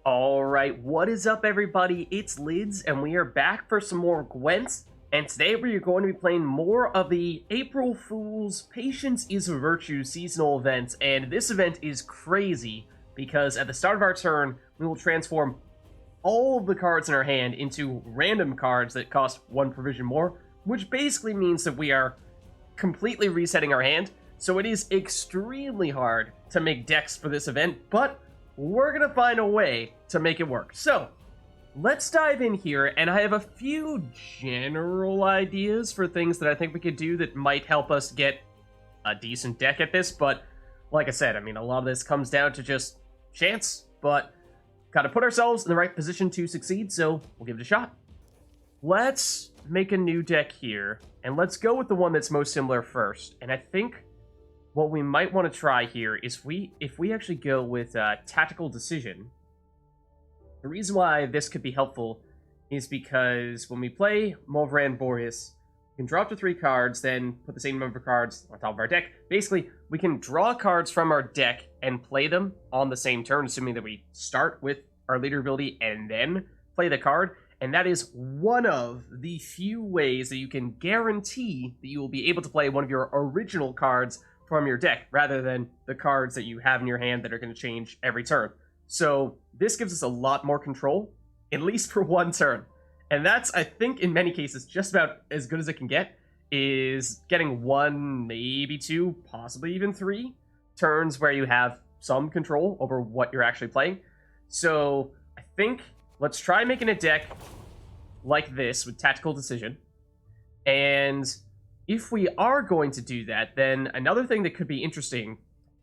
Alright, what is up everybody? It's Lids, and we are back for some more Gwent, and today we are going to be playing more of the April Fool's Patience is a Virtue seasonal event, and this event is crazy, because at the start of our turn, we will transform all of the cards in our hand into random cards that cost 1 provision more, which basically means that we are completely resetting our hand, so it is extremely hard to make decks for this event, but we're gonna find a way to make it work. So, let's dive in here, and I have a few general ideas for things that I think we could do that might help us get a decent deck at this, but like I said, I mean, a lot of this comes down to just chance, but gotta put ourselves in the right position to succeed, so we'll give it a shot. Let's make a new deck here, and let's go with the one that's most similar first, and I think what we might want to try here is if we actually go with Tactical Decision. The reason why this could be helpful is because when we play Moorlehem Boreas, we can draw up to 3 cards, then put the same number of cards on top of our deck. Basically, we can draw cards from our deck and play them on the same turn, assuming that we start with our leader ability and then play the card. And that is one of the few ways that you can guarantee that you will be able to play one of your original cards from your deck, rather than the cards that you have in your hand that are going to change every turn. So this gives us a lot more control, at least for 1 turn. And that's, I think, in many cases, just about as good as it can get, is getting 1, maybe 2, possibly even 3 turns where you have some control over what you're actually playing. So I think let's try making a deck like this with Tactical Decision. And if we are going to do that, then another thing that could be interesting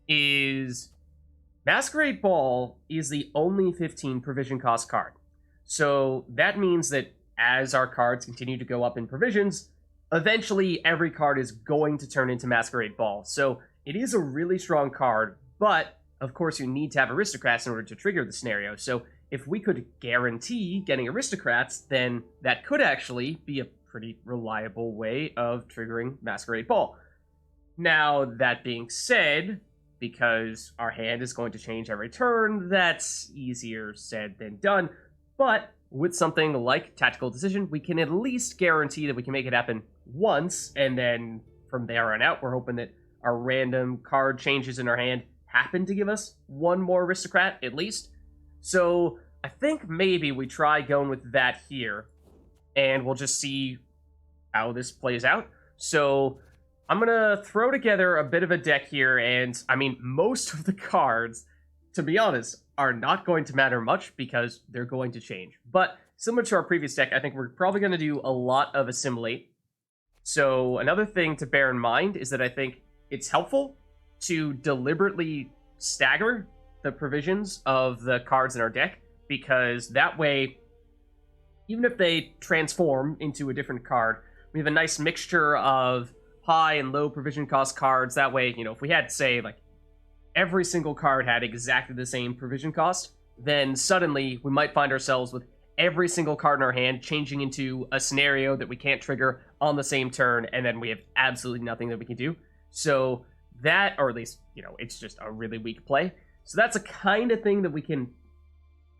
is Masquerade Ball is the only 15 provision cost card. So that means that as our cards continue to go up in provisions, eventually every card is going to turn into Masquerade Ball. So it is a really strong card, but of course you need to have Aristocrats in order to trigger the scenario. So if we could guarantee getting Aristocrats, then that could actually be a pretty reliable way of triggering Masquerade Ball. Now, that being said, because our hand is going to change every turn, that's easier said than done, but with something like Tactical Decision, we can at least guarantee that we can make it happen once, and then from there on out, we're hoping that our random card changes in our hand happen to give us 1 more Aristocrat, at least. So, I think maybe we try going with that here, and we'll just see how this plays out. So I'm gonna throw together a bit of a deck here, and I mean, most of the cards, to be honest, are not going to matter much because they're going to change. But similar to our previous deck, I think we're probably going to do a lot of Assimilate. So another thing to bear in mind is that I think it's helpful to deliberately stagger the provisions of the cards in our deck, because that way, even if they transform into a different card, we have a nice mixture of high and low provision cost cards. That way, you know, if we had, say, like, every single card had exactly the same provision cost, then suddenly we might find ourselves with every single card in our hand changing into a scenario that we can't trigger on the same turn, and then we have absolutely nothing that we can do. So that, or at least, you know, it's just a really weak play. So that's a kind of thing that we can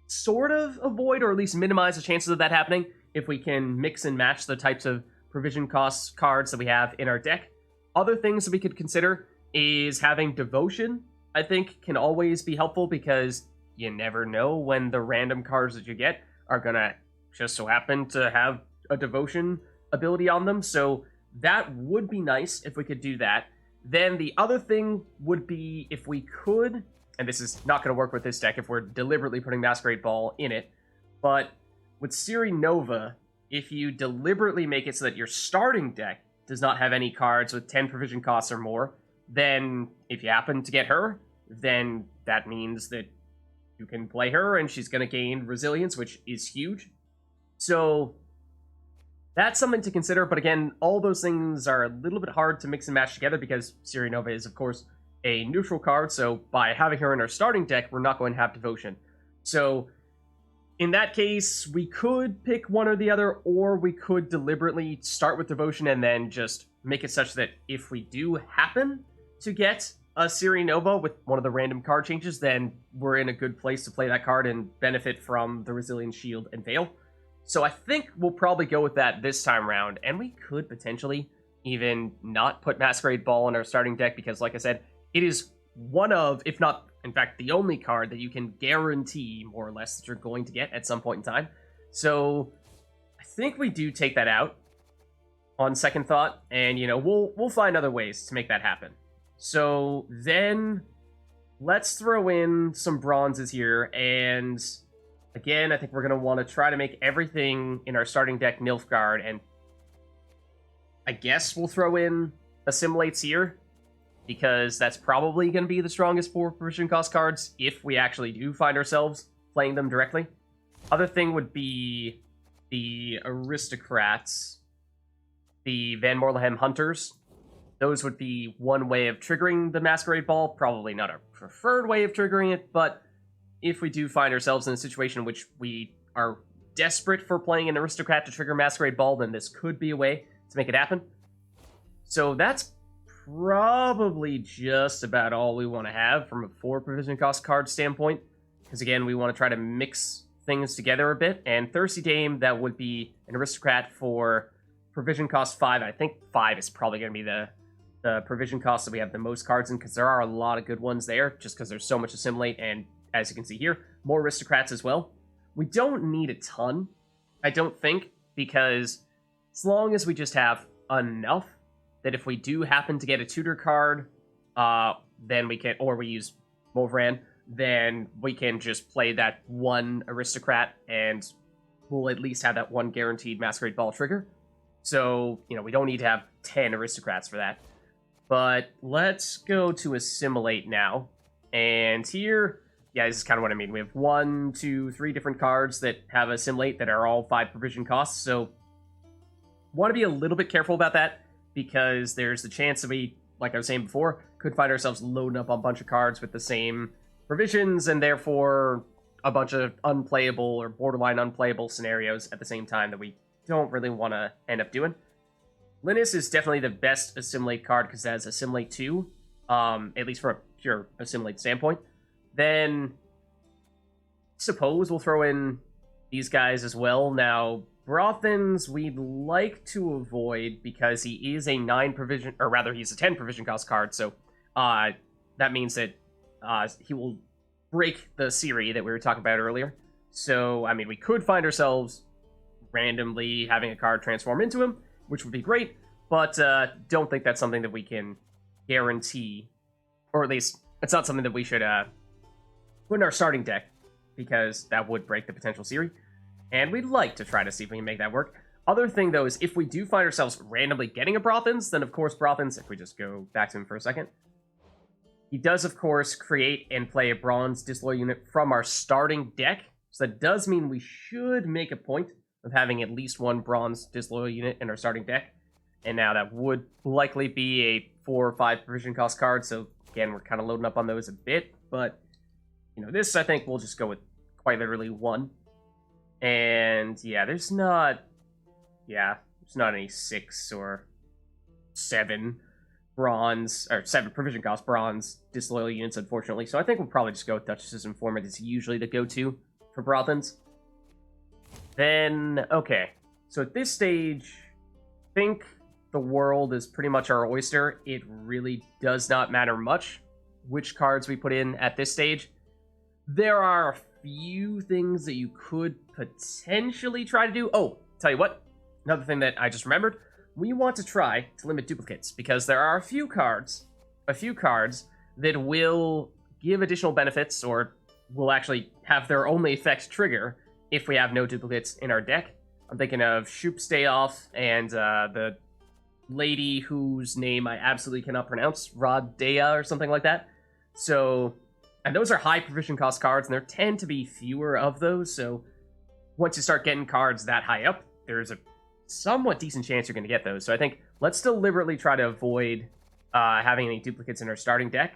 sort of avoid, or at least minimize the chances of that happening, if we can mix and match the types of provision costs cards that we have in our deck. Other things that we could consider is having Devotion. I think can always be helpful, because you never know when the random cards that you get are gonna just so happen to have a Devotion ability on them. So that would be nice if we could do that. Then the other thing would be if we could, and this is not going to work with this deck if we're deliberately putting Masquerade Ball in it, but with Ciri Nova, if you deliberately make it so that your starting deck does not have any cards with 10 provision costs or more, then if you happen to get her, then that means that you can play her and she's going to gain resilience, which is huge. So that's something to consider, but again, all those things are a little bit hard to mix and match together because Ciri Nova is, of course, a neutral card, so by having her in our starting deck, we're not going to have Devotion. So in that case, we could pick one or the other, or we could deliberately start with Devotion and then just make it such that if we do happen to get a Serie Nova with one of the random card changes, then we're in a good place to play that card and benefit from the Resilient Shield and Veil. So I think we'll probably go with that this time around, and we could potentially even not put Masquerade Ball in our starting deck because, like I said, it is one of, if not, in fact, the only card that you can guarantee, more or less, that you're going to get at some point in time. So I think we do take that out on second thought, and, you know, we'll find other ways to make that happen. So then let's throw in some bronzes here, and again, I think we're going to want to try to make everything in our starting deck Nilfgaard, and I guess we'll throw in Assimilates here, because that's probably going to be the strongest 4 provision cost cards if we actually do find ourselves playing them directly. Other thing would be the Aristocrats, the Van Moorlehem Hunters. Those would be one way of triggering the Masquerade Ball. Probably not a preferred way of triggering it, but if we do find ourselves in a situation in which we are desperate for playing an Aristocrat to trigger Masquerade Ball, then this could be a way to make it happen. So that's probably just about all we want to have from a 4 provision cost card standpoint, because again, we want to try to mix things together a bit. And Thirsty Dame, that would be an Aristocrat for provision cost 5. I think 5 is probably going to be the provision cost that we have the most cards in, because there are a lot of good ones there, just because there's so much Assimilate, and as you can see here, more Aristocrats as well. We don't need a ton, I don't think, because as long as we just have enough that if we do happen to get a tutor card, then we can, or we use Movran, then we can just play that one Aristocrat, and we'll at least have that one guaranteed Masquerade Ball trigger. So, you know, we don't need to have 10 Aristocrats for that. But let's go to Assimilate now. And here, yeah, this is kind of what I mean. We have 1, 2, 3 different cards that have Assimilate that are all 5 provision costs. So, want to be a little bit careful about that, because there's the chance that we, like I was saying before, could find ourselves loading up on a bunch of cards with the same provisions, and therefore a bunch of unplayable or borderline unplayable scenarios at the same time that we don't really want to end up doing. Glynnis is definitely the best Assimilate card because it has Assimilate 2, at least from a pure Assimilate standpoint. Then, suppose we'll throw in these guys as well. Now, Brothans we'd like to avoid because he is a 9 provision, or rather he's a 10 provision cost card, so that means that he will break the Serie that we were talking about earlier. So, I mean, we could find ourselves randomly having a card transform into him, which would be great, but don't think that's something that we can guarantee, or at least it's not something that we should put in our starting deck, because that would break the potential Serie, and we'd like to try to see if we can make that work. Other thing, though, is if we do find ourselves randomly getting a Brothans, then of course Brothans, if we just go back to him for a second, he does, of course, create and play a bronze disloyal unit from our starting deck, so that does mean we should make a point of having at least 1 bronze disloyal unit in our starting deck. And now that would likely be a 4 or 5 provision cost card, so again, we're kind of loading up on those a bit, but, you know, this, I think, we'll just go with quite literally 1. And, yeah, there's not any 6 or 7 bronze, or 7 provision cost bronze disloyal units, unfortunately, so I think we'll probably just go with Duchess's Informant. It's usually the go-to for Brothans. Then, okay, so at this stage, I think the world is pretty much our oyster. It really does not matter much which cards we put in at this stage. There are a few things that you could potentially try to do. Oh, tell you what, another thing that I just remembered, we want to try to limit duplicates, because there are a few cards that will give additional benefits, or will actually have their only effect trigger if we have no duplicates in our deck. I'm thinking of Shoop Stay Off and the lady whose name I absolutely cannot pronounce, Rodea or something like that. So, and those are high provision cost cards, and there tend to be fewer of those, so once you start getting cards that high up, there's a somewhat decent chance you're going to get those. So I think let's deliberately try to avoid having any duplicates in our starting deck.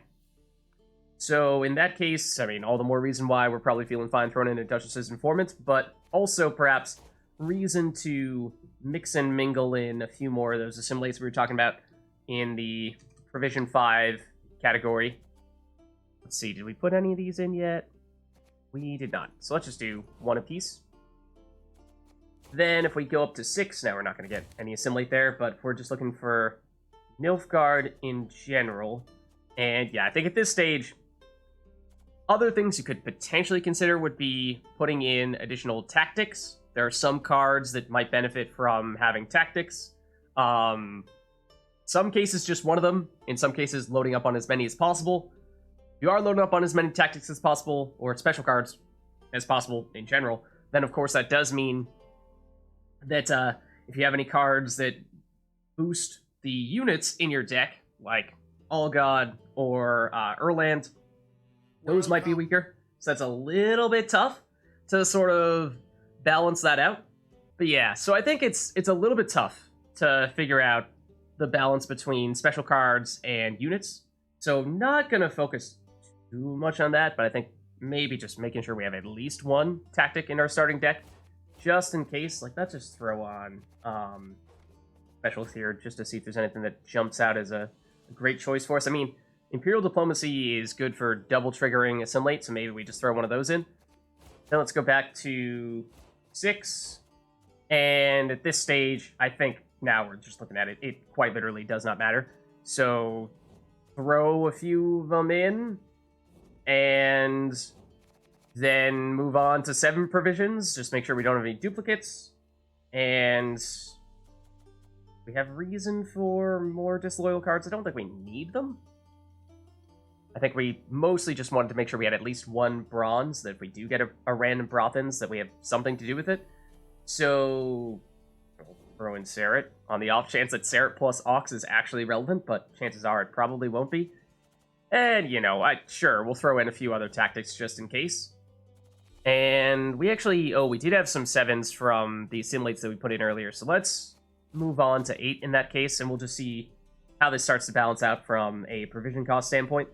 So in that case, I mean, all the more reason why we're probably feeling fine throwing in a Duchess's Informant, but also perhaps reason to mix and mingle in a few more of those assimilates we were talking about in the Provision 5 category. Let's see, did we put any of these in yet? We did not. So let's just do one apiece. Then if we go up to 6, now we're not going to get any assimilate there, but we're just looking for Nilfgaard in general. And yeah, I think at this stage, other things you could potentially consider would be putting in additional tactics. There are some cards that might benefit from having tactics. Some cases, just one of them. In some cases, loading up on as many as possible. If you are loading up on as many tactics as possible, or special cards as possible in general, then of course that does mean that if you have any cards that boost the units in your deck, like Allgod or Erland, those might be weaker. So that's a little bit tough to sort of balance that out. But yeah, so I think it's a little bit tough to figure out the balance between special cards and units. So not going to focus too much on that, but I think maybe just making sure we have at least one tactic in our starting deck, just in case. Like, let's just throw on specials here, just to see if there's anything that jumps out as a great choice for us. I mean, Imperial Diplomacy is good for double triggering assimilate, so maybe we just throw one of those in. Then let's go back to 6, and at this stage, I think now we're just looking at it. It quite literally does not matter. So throw a few of them in, and then move on to 7 provisions. Just make sure we don't have any duplicates. And we have reason for more disloyal cards. I don't think we need them. I think we mostly just wanted to make sure we had at least one bronze, that if we do get a random Brothens, that we have something to do with it. So we'll throw in Serrit on the off chance that Serrit plus Auckes is actually relevant, but chances are it probably won't be. And, you know, sure, we'll throw in a few other tactics just in case. And we actually, we did have some 7s from the assimilates that we put in earlier, so let's move on to 8 in that case, and we'll just see how this starts to balance out from a provision cost standpoint.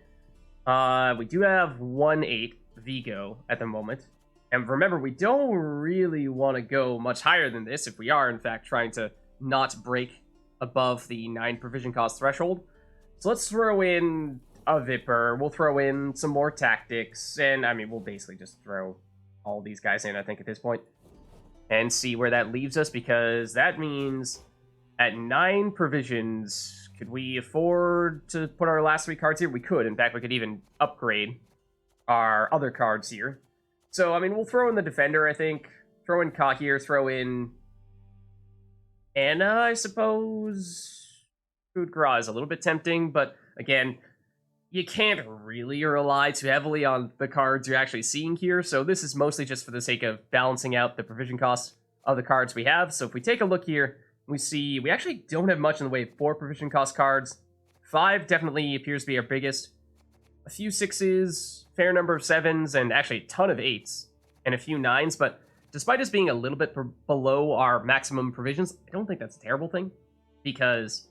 We do have 1/8 Vigo at the moment. And remember, we don't really want to go much higher than this if we are, in fact, trying to not break above the 9 provision cost threshold. So let's throw in a Vypper. We'll throw in some more tactics. And, I mean, we'll basically just throw all these guys in, I think, at this point. And see where that leaves us, because that means at 9 provisions, could we afford to put our last 3 cards here? We could. In fact, we could even upgrade our other cards here. So, I mean, we'll throw in the Defender, I think. Throw in Cahir, throw in Anna, I suppose. Coup de Grace is a little bit tempting, but again, you can't really rely too heavily on the cards you're actually seeing here, so this is mostly just for the sake of balancing out the provision costs of the cards we have. So if we take a look here, we see we actually don't have much in the way of 4 provision cost cards. 5 definitely appears to be our biggest. A few 6s, fair number of 7s, and actually a ton of 8s, and a few 9s, but despite us being a little bit below our maximum provisions, I don't think that's a terrible thing, because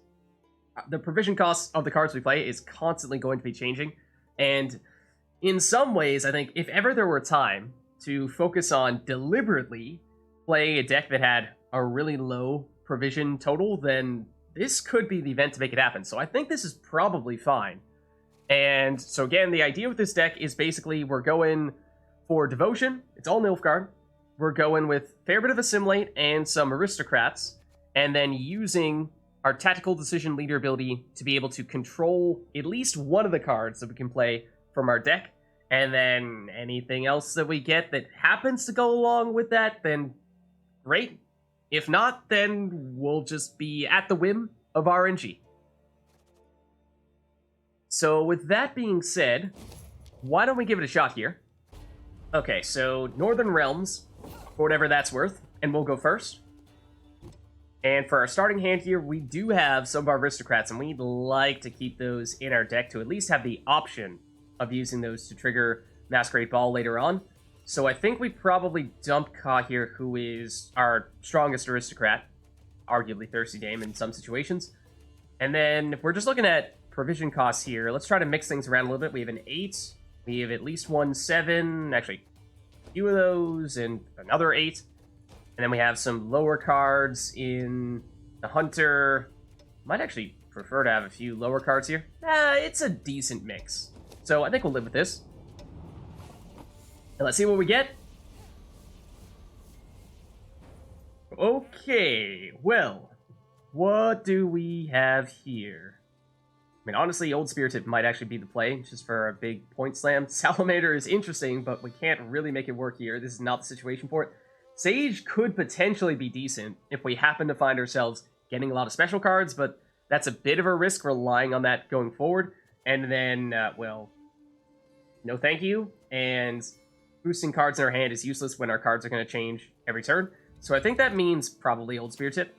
the provision costs of the cards we play is constantly going to be changing, and in some ways, I think if ever there were time to focus on deliberately playing a deck that had a really low provision total, then this could be the event to make it happen. So I think this is probably fine. And so again, the idea with this deck is basically we're going for Devotion. It's all Nilfgaard. We're going with a fair bit of Assimilate and some Aristocrats, and then using our Tactical Decision Leader ability to be able to control at least one of the cards that we can play from our deck, and then anything else that we get that happens to go along with that, then great. If not, then we'll just be at the whim of RNG. So with that being said, why don't we give it a shot here? Okay, so Northern Realms, for whatever that's worth, and we'll go first. And for our starting hand here, we do have some of our Aristocrats, and we'd like to keep those in our deck to at least have the option of using those to trigger Masquerade Ball later on. So I think we probably dump Cahir, who is our strongest Aristocrat, arguably Thirsty Dame in some situations. And then if we're just looking at provision costs here, let's try to mix things around a little bit. We have an 8, we have at least one 7, actually a few of those, and another 8. And then we have some lower cards in the Hunter. Might actually prefer to have a few lower cards here. It's a decent mix. So I think we'll live with this. And let's see what we get. Okay, well, what do we have here? I mean, honestly, Old Spear Tip might actually be the play, just for a big point slam. Salamander is interesting, but we can't really make it work here. This is not the situation for it. Sage could potentially be decent if we happen to find ourselves getting a lot of special cards, but that's a bit of a risk relying on that going forward. And then, well, no thank you. And boosting cards in our hand is useless when our cards are going to change every turn. So I think that means probably Old Spear Tip.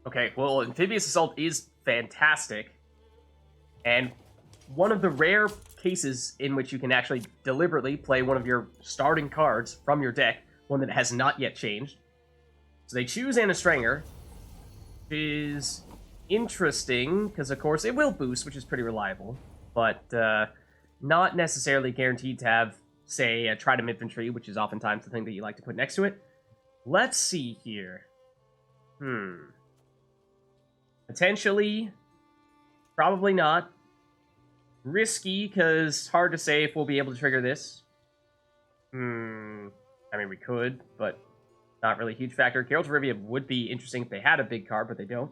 Okay, well, Amphibious Assault is fantastic. And one of the rare cases in which you can actually deliberately play one of your starting cards from your deck, one that has not yet changed. So they choose Anna Stranger, which is interesting, because of course it will boost, which is pretty reliable, but not necessarily guaranteed to have, say, a Trident Infantry, which is oftentimes the thing that you like to put next to it. Let's see here. Potentially, probably not. Risky, because hard to say if we'll be able to trigger this. I mean, we could, but not really a huge factor. Geralt of Rivia would be interesting if they had a big card, but they don't.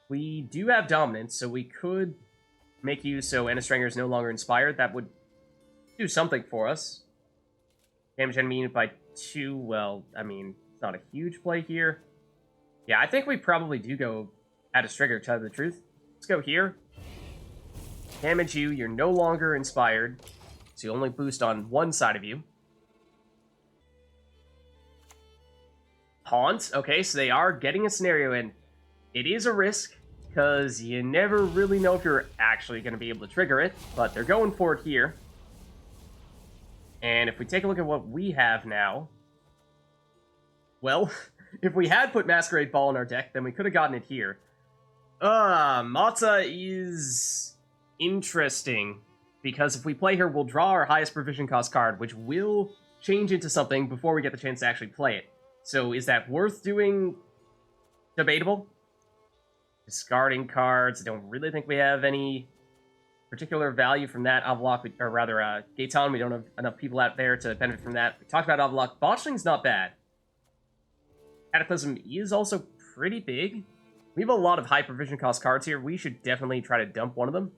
We do have Dominance, so we could make use so Anna Stranger is no longer inspired. That would do something for us. Damage enemy unit by 2, well, I mean, it's not a huge play here. Yeah, I think we probably do go Anna Stranger, to tell you the truth. Let's go here. Damage you, you're no longer inspired, so you only boost on one side of you. Haunt, okay, so they are getting a scenario in. It is a risk, because you never really know if you're actually going to be able to trigger it, but they're going for it here. And if we take a look at what we have now, well, if we had put Masquerade Ball in our deck, then we could have gotten it here. Mata is interesting, because if we play her, we'll draw our highest provision cost card, which will change into something before we get the chance to actually play it. So is that worth doing? Debatable. Discarding cards. I don't really think we have any particular value from that. Avlok, or rather, Gaetan, we don't have enough people out there to benefit from that. We talked about Avlok. Botchling's not bad. Cataclysm is also pretty big. We have a lot of high provision cost cards here. We should definitely try to dump one of them.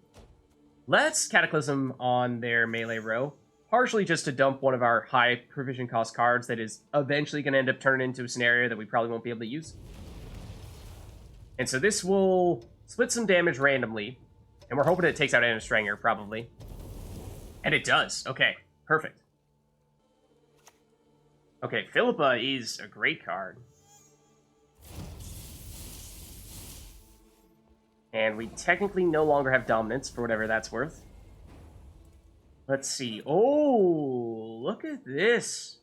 Let's Cataclysm on their melee row. Partially just to dump one of our high provision cost cards that is eventually going to end up turning into a scenario that we probably won't be able to use. And so this will split some damage randomly. And we're hoping it takes out Anna Stranger, probably. And it does. Okay, perfect. Okay, Philippa is a great card. And we technically no longer have Dominance, for whatever that's worth. Let's see. Oh, look at this.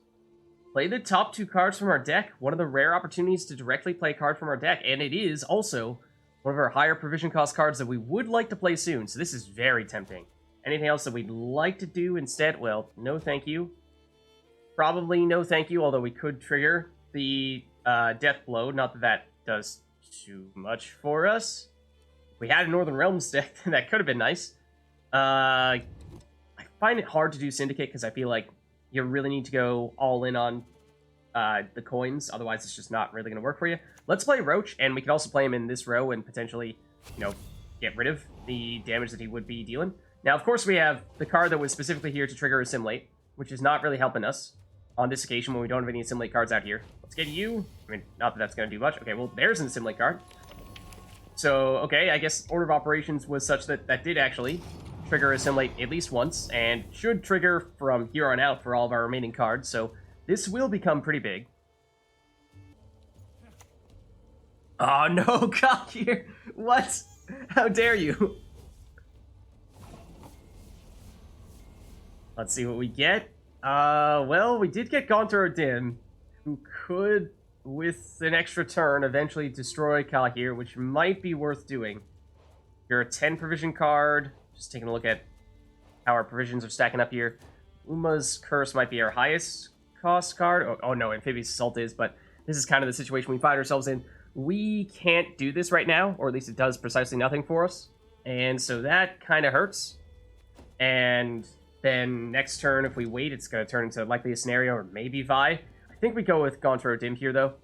Play the top 2 cards from our deck. One of the rare opportunities to directly play a card from our deck. And it is also one of our higher provision cost cards that we would like to play soon. So this is very tempting. Anything else that we'd like to do instead? Well, no thank you. Probably no thank you, although we could trigger the Death Blow. Not that that does too much for us. If we had a Northern Realms deck, then that could have been nice. I find it hard to do Syndicate because I feel like you really need to go all in on the coins. Otherwise, it's just not really going to work for you. Let's play Roach, and we can also play him in this row and potentially, you know, get rid of the damage that he would be dealing. Now, of course, we have the card that was specifically here to trigger Assimilate, which is not really helping us on this occasion when we don't have any Assimilate cards out here. Let's get you. I mean, not that that's going to do much. Okay, well, there's an Assimilate card. So, okay, I guess Order of Operations was such that that did actually trigger Assimilate at least once, and should trigger from here on out for all of our remaining cards, so this will become pretty big. Oh no, Cahir! What? How dare you? Let's see what we get. Well, we did get Gaunter Odin, who could, with an extra turn, eventually destroy Cahir, which might be worth doing. You're a 10 provision card. Just taking a look at how our provisions are stacking up here. Uma's Curse might be our highest cost card. Oh no, Amphibious Assault is, but this is kind of the situation we find ourselves in. We can't do this right now, or at least it does precisely nothing for us. And so that kind of hurts. And then next turn, if we wait, it's going to turn into likely a scenario, or maybe Vi. I think we go with Gauntro Dim here, though.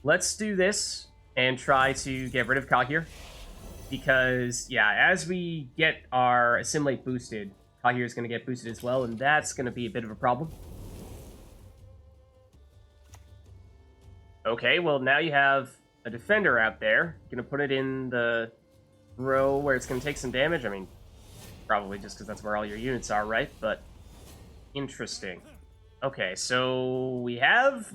Let's do this and try to get rid of Cahir. Because, yeah, as we get our Assimilate boosted, Cahir is going to get boosted as well, and that's going to be a bit of a problem. Okay, well, now you have a defender out there. Going to put it in the row where it's going to take some damage. I mean, probably just because that's where all your units are, right? But interesting. Okay, so we have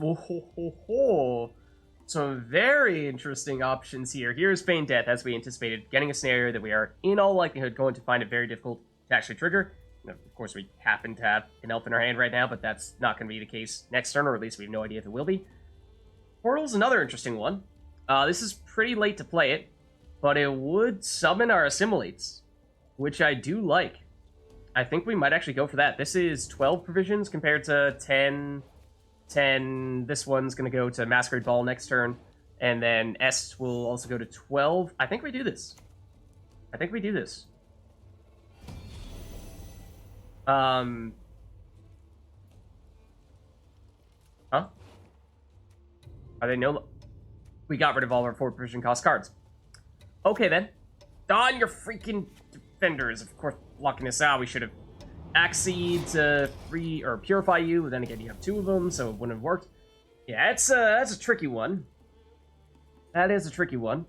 some very interesting options here. Here's Feign Death, as we anticipated, getting a scenario that we are in all likelihood going to find it very difficult to actually trigger. Of course, we happen to have an elf in our hand right now, but that's not going to be the case next turn, or at least we have no idea if it will be. Portal's another interesting one. This is pretty late to play it, but it would summon our Assimilates, which I do like. I think we might actually go for that. This is 12 provisions compared to 10. This one's going to go to Masquerade Ball next turn, and then S will also go to 12. I think we do this. Huh? Are they no... We got rid of all our 4 provision cost cards. Okay, then. Don your freaking defenders. Of course, blocking this out, we should have Accede to free or purify you, but then again, you have 2 of them, so it wouldn't have worked. Yeah, that's a tricky one. That is a tricky one.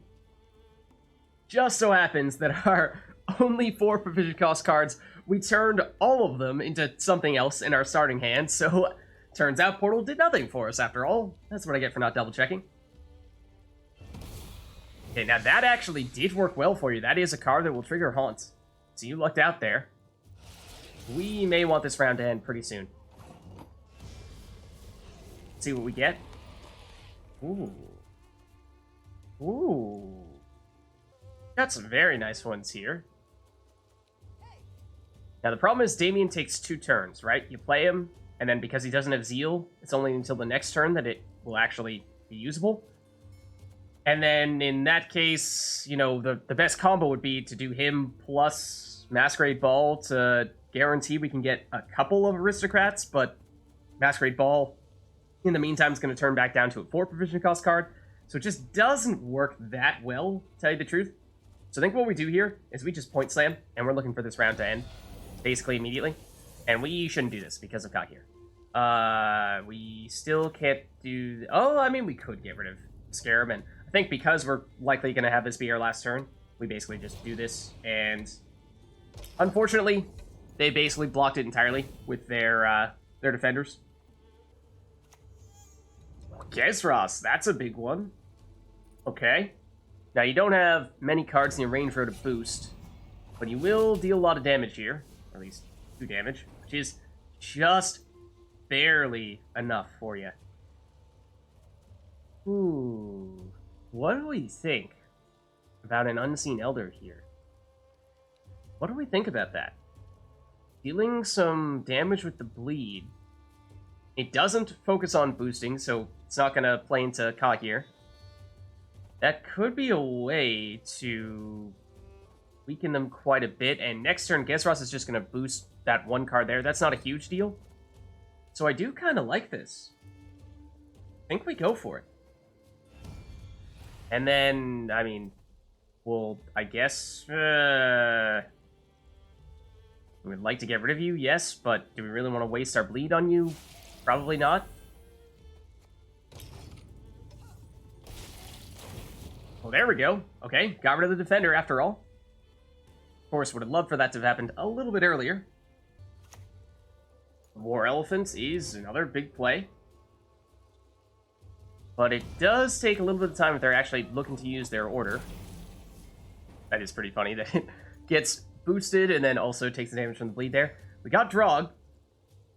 Just so happens that our only 4 provision cost cards, we turned all of them into something else in our starting hand, so turns out Portal did nothing for us after all. That's what I get for not double checking. Okay, now that actually did work well for you. That is a card that will trigger Haunt. So you lucked out there. We may want this round to end pretty soon. Let's see what we get. Ooh. Ooh. Got some very nice ones here. Now the problem is Damien takes 2 turns, right? You play him, and then because he doesn't have Zeal, it's only until the next turn that it will actually be usable. And then in that case, you know, the best combo would be to do him plus Masquerade Ball to guarantee we can get a couple of Aristocrats, but Masquerade Ball, in the meantime, is going to turn back down to a 4 provision cost card, so it just doesn't work that well, to tell you the truth. So I think what we do here is we just point slam, and we're looking for this round to end, basically immediately. And we shouldn't do this because of Cahir. We still can't do... Oh, I mean, we could get rid of Scarab, and I think because we're likely going to have this be our last turn, we basically just do this, and unfortunately, they basically blocked it entirely with their defenders. Gesras, that's a big one. Okay. Now, you don't have many cards in your range row to boost, but you will deal a lot of damage here. Or at least 2 damage, which is just barely enough for you. Ooh. What do we think about an Unseen Elder here? What do we think about that? Dealing some damage with the bleed. It doesn't focus on boosting, so it's not going to play into Cahir. That could be a way to weaken them quite a bit, and next turn, Gesras is just going to boost that 1 card there. That's not a huge deal. So I do kind of like this. I think we go for it. And then, I mean, well, I guess... we would like to get rid of you, yes, but do we really want to waste our bleed on you? Probably not. Well, there we go. Okay, got rid of the defender after all. Of course, would have loved for that to have happened a little bit earlier. War Elephant is another big play. But it does take a little bit of time if they're actually looking to use their order. That is pretty funny that it gets boosted and then also takes the damage from the bleed there. We got Drog,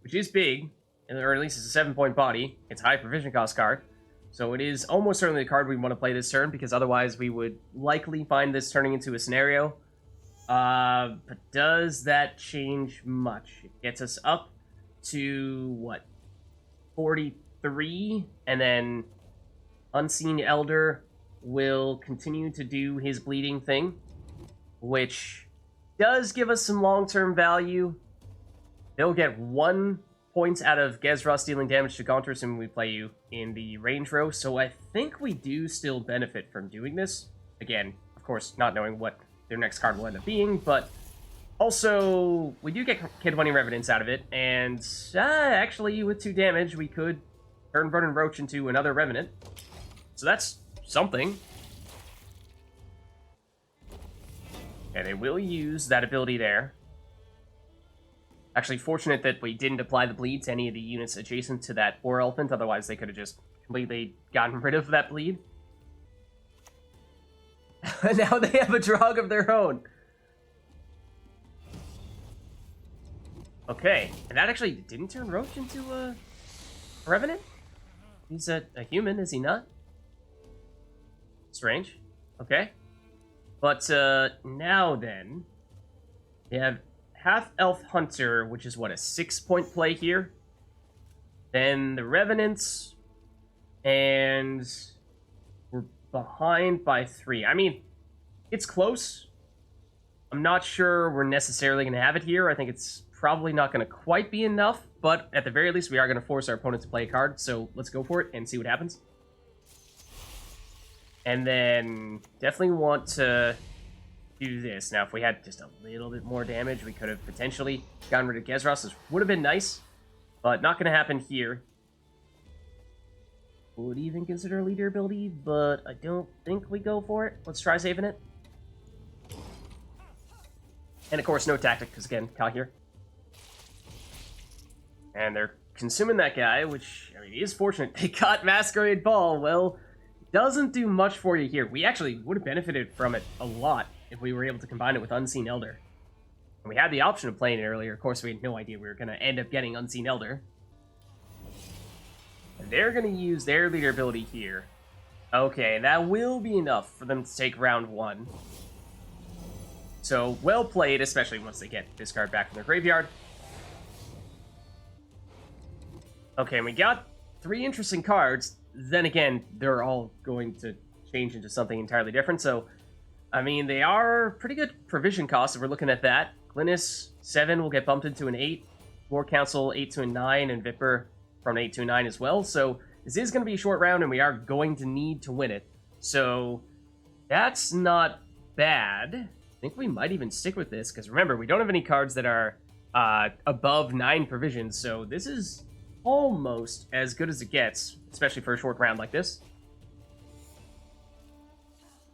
which is big, or at least it's a 7-point body. It's a high provision cost card. So it is almost certainly the card we want to play this turn, because otherwise we would likely find this turning into a scenario. But does that change much? It gets us up to, what? 43, and then Unseen Elder will continue to do his bleeding thing, which does give us some long-term value. They'll get 1 point out of Gezras dealing damage to Gaunter, assuming we play you in the range row, so I think we do still benefit from doing this. Again, of course, not knowing what their next card will end up being, but also, we do get Kidwinning Revenants out of it, and actually, with 2 damage, we could turn Verdant Roach into another Revenant. So that's something. Okay, they will use that ability there. Actually, fortunate that we didn't apply the bleed to any of the units adjacent to that War Elephant, otherwise they could have just completely gotten rid of that bleed. Now they have a Drog of their own. Okay, and that actually didn't turn Roach into a Revenant? He's a human, is he not? Strange. Okay. But now then, we have Half-Elf Hunter, which is what, a 6-point play here? Then the Revenants, and we're behind by 3. I mean, it's close. I'm not sure we're necessarily going to have it here. I think it's probably not going to quite be enough, but at the very least, we are going to force our opponent to play a card, so let's go for it and see what happens. And then definitely want to do this. Now, if we had just a little bit more damage, we could have potentially gotten rid of Gezras. This would have been nice, but not going to happen here. Would even consider a leader ability, but I don't think we go for it. Let's try saving it. And of course, no tactic, because again, Cahir. And they're consuming that guy, which, I mean, he is fortunate. They got Masquerade Ball. Well, doesn't do much for you here. We actually would have benefited from it a lot if we were able to combine it with Unseen Elder. And we had the option of playing it earlier. Of course, we had no idea we were going to end up getting Unseen Elder. And they're going to use their leader ability here. Okay, that will be enough for them to take round 1. So, well played, especially once they get this card back from their graveyard. Okay, and we got 3 interesting cards. Then again, they're all going to change into something entirely different. So, I mean, they are pretty good provision costs if we're looking at that. Glynnis, 7 will get bumped into an 8. War Council, 8 to a 9. And Vypper from 8 to a 9 as well. So, this is going to be a short round, and we are going to need to win it. So, that's not bad. I think we might even stick with this, because remember, we don't have any cards that are above 9 provisions. So, this is almost as good as it gets, especially for a short round like this.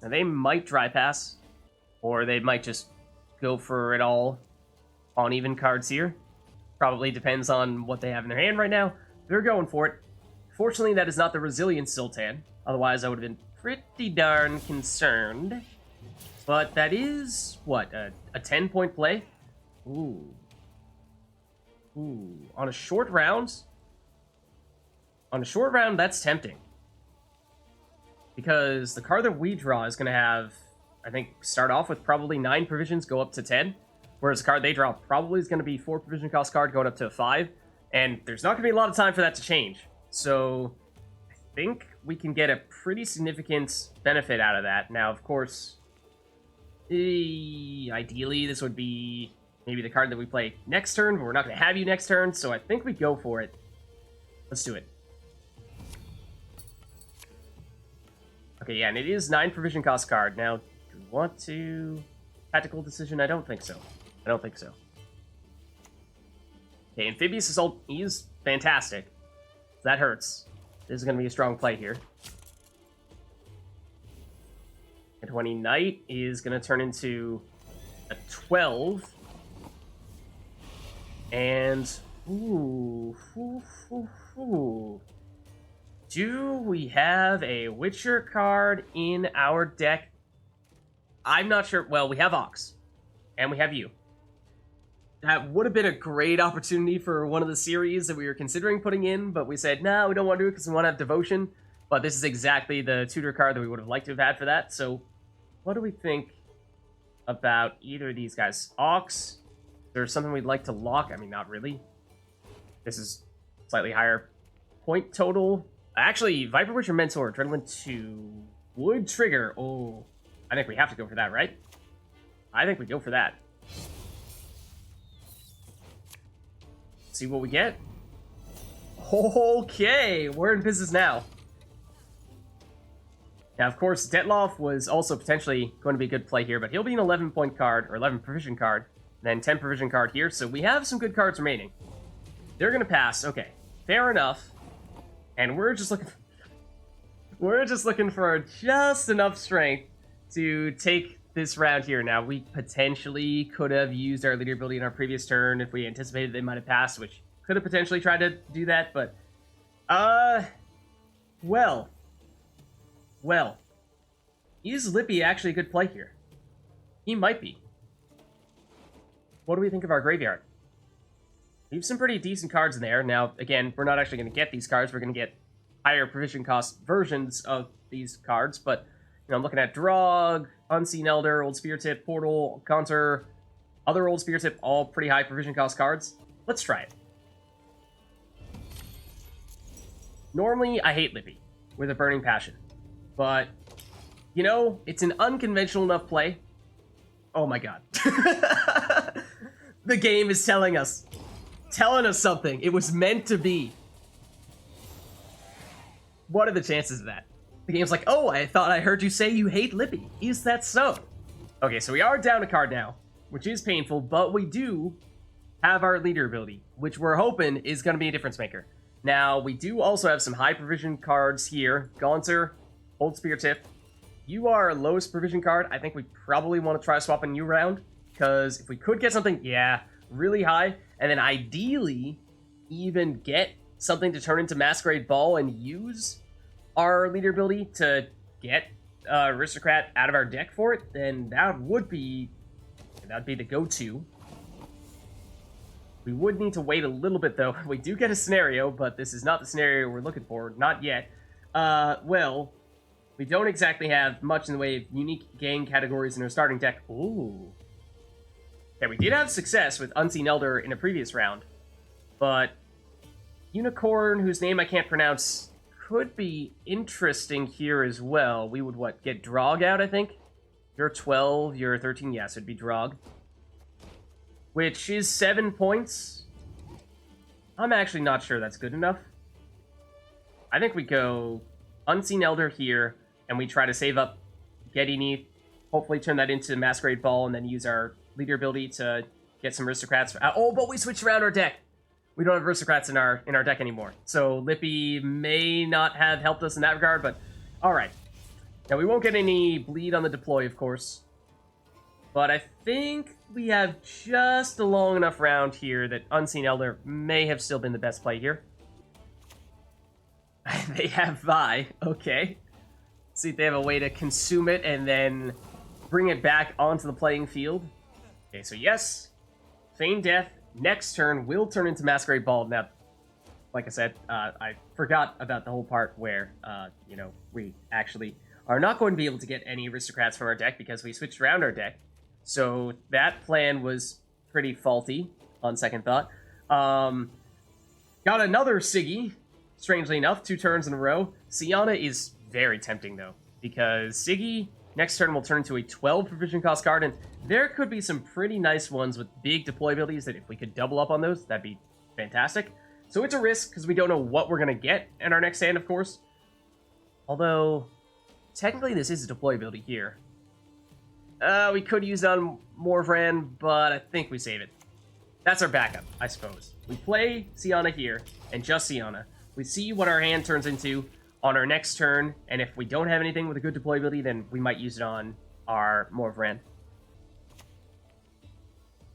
Now they might dry pass, or they might just go for it all on even cards here. Probably depends on what they have in their hand right now. They're going for it. Fortunately, that is not the Resilient Sultan. Otherwise, I would have been pretty darn concerned. But that is, what, a 10-point play? Ooh. Ooh. On a short round? On a short round, that's tempting. Because the card that we draw is going to have, I think, start off with probably 9 provisions, go up to 10. Whereas the card they draw probably is going to be 4 provision cost card going up to 5. And there's not going to be a lot of time for that to change. So I think we can get a pretty significant benefit out of that. Now, of course, ideally this would be maybe the card that we play next turn, but we're not going to have you next turn. So I think we go for it. Let's do it. Okay, yeah, and it is 9 provision cost card. Now, do we want to... Tactical decision? I don't think so. I don't think so. Okay, Amphibious Assault is fantastic. That hurts. This is going to be a strong play here. A 20 Knight is going to turn into a 12. And... Ooh. Do we have a Witcher card in our deck? I'm not sure. Well, we have Auckes. And we have you. That would have been a great opportunity for one of the series that we were considering putting in, but we said, no, we don't want to do it because we want to have Devotion. But this is exactly the tutor card that we would have liked to have had for that. So, what do we think about either of these guys? Auckes, is there something we'd like to lock? I mean, not really. This is slightly higher point total. Actually, Vypper Witcher Mentor, Adrenaline 2, would trigger. Oh, I think we have to go for that, right? I think we go for that. See what we get. Okay, we're in business now. Now, of course, Detloff was also potentially going to be a good play here, but he'll be an 11-point card, or 11 provision card, then 10 provision card here, so we have some good cards remaining. They're going to pass. Okay, fair enough. And we're just looking for just enough strength to take this round here. Now, we potentially could have used our leader ability in our previous turn if we anticipated they might have passed, which could have potentially tried to do that, but well, is Lippy actually a good play here? He might be. What do we think of our graveyard? We have some pretty decent cards in there. Now, again, we're not actually going to get these cards. We're going to get higher provision cost versions of these cards, but you know, I'm looking at Drog, Unseen Elder, Old Spear Tip, Portal, Counter, other Old Spear Tip, all pretty high provision cost cards. Let's try it. Normally, I hate Lippy with a burning passion, but you know, it's an unconventional enough play. Oh my god. The game is telling us something. It was meant to be. What are the chances of that? The game's like, oh, I thought I heard you say you hate Lippy. Is that so? Okay, so we are down a card now, which is painful, but we do have our leader ability, which we're hoping is going to be a difference maker. Now, we do also have some high provision cards here. Gaunter, Old Spear Tip. You are our lowest provision card. I think we probably want to try swapping you around, because if we could get something, yeah, really high, and then ideally even get something to turn into Masquerade Ball and use our leader ability to get Aristocrat out of our deck for it, then that'd be the go-to. We would need to wait a little bit, though. We do get a scenario, but this is not the scenario we're looking for. Not yet. Well, we don't exactly have much in the way of unique gang categories in our starting deck. Ooh. Okay, we did have success with Unseen Elder in a previous round, but Unicorn, whose name I can't pronounce, could be interesting here as well. We would, what, get Drog out, I think? You're 12, you're 13, yes, it'd be Drog. Which is 7 points. I'm actually not sure that's good enough. I think we go Unseen Elder here, and we try to save up Gedini, hopefully turn that into Masquerade Ball, and then use our leader ability to get some Aristocrats. Oh, but we switched around our deck. We don't have Aristocrats in our deck anymore. So Lippy may not have helped us in that regard, but alright. Now, we won't get any bleed on the deploy, of course. But I think we have just a long enough round here that Unseen Elder may have still been the best play here. They have Vi. Okay. See if they have a way to consume it and then bring it back onto the playing field. Okay, so yes. Feign Death. Next turn will turn into Masquerade Ball. Now, like I said, I forgot about the whole part where, you know, we actually are not going to be able to get any Aristocrats from our deck because we switched around our deck. So that plan was pretty faulty, on second thought. Got another Siggy, strangely enough, 2 turns in a row. Sienna is very tempting, though, because Siggy next turn will turn into a 12 provision cost card, and there could be some pretty nice ones with big deploy abilities that if we could double up on those, that'd be fantastic. So it's a risk, because we don't know what we're going to get in our next hand, of course. Although, technically this is a deploy ability here. We could use it on Morvran, but I think we save it. That's our backup, I suppose. We play Sienna here, and just Sienna. We see what our hand turns into on our next turn, and if we don't have anything with a good deploy ability, then we might use it on our Morvran.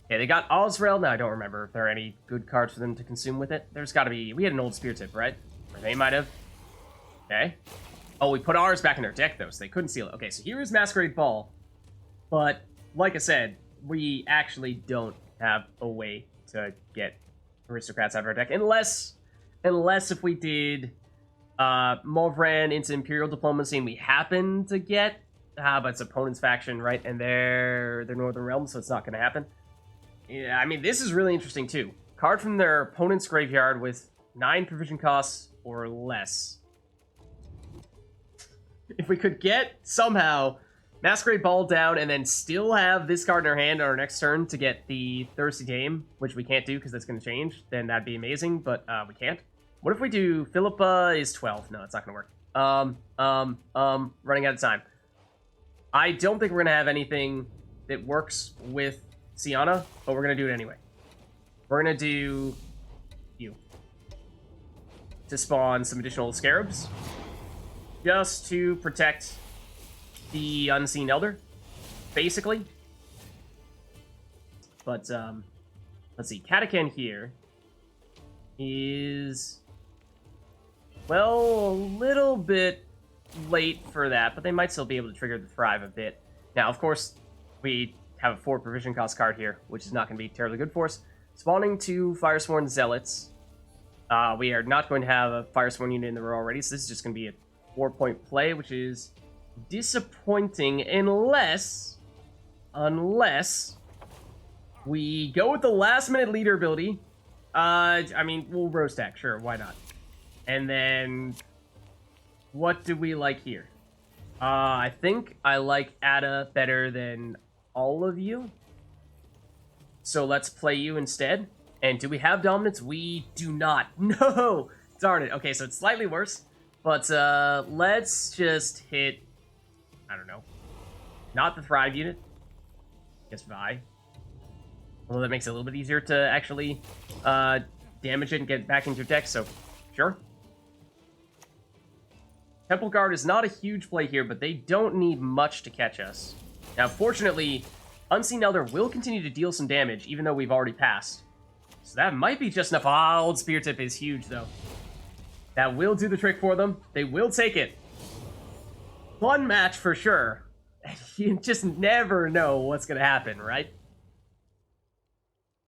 Okay, they got Osrel. Now, I don't remember if there are any good cards for them to consume with it. There's got to be... We had an Old Spear Tip, right? Or they might have. Okay. Oh, we put ours back in our deck, though, so they couldn't seal it. Okay, so here is Masquerade Ball. But, like I said, we actually don't have a way to get Aristocrats out of our deck. Unless if we did Morvran into Imperial Diplomacy and we happen to get... but it's opponent's faction, right? And they're Northern Realm, so it's not going to happen. Yeah, I mean, this is really interesting, too. Card from their opponent's graveyard with 9 provision costs or less. If we could get, somehow, Masquerade Ball down and then still have this card in our hand on our next turn to get the Thirsty Dame, which we can't do because that's going to change, then that'd be amazing, but we can't. What if we do Philippa is 12? No, it's not going to work. Running out of time. I don't think we're going to have anything that works with Sienna, but we're going to do it anyway. We're going to do you to spawn some additional scarabs just to protect the Unseen Elder, basically. But, let's see. Katakan here is, well, a little bit late for that, but they might still be able to trigger the Thrive a bit. Now, of course, we have a 4 provision cost card here, which is not going to be terribly good for us. Spawning 2 Firesworn Zealots. We are not going to have a Firesworn unit in the row already, so this is just going to be a 4-point play, which is disappointing unless we go with the last-minute leader ability. I mean, we'll row stack, sure, why not? And then, what do we like here? I think I like Ada better than all of you. So let's play you instead. And do we have dominance? We do not. No! Darn it. Okay, so it's slightly worse. But let's just hit, I don't know, not the Thrive unit. Guess Vi. Although that makes it a little bit easier to actually damage it and get back into your deck, so sure. Temple Guard is not a huge play here, but they don't need much to catch us. Now, fortunately, Unseen Elder will continue to deal some damage, even though we've already passed. So that might be just enough. Ah, Old Spear Tip is huge, though. That will do the trick for them. They will take it. Fun match for sure. You just never know what's going to happen, right?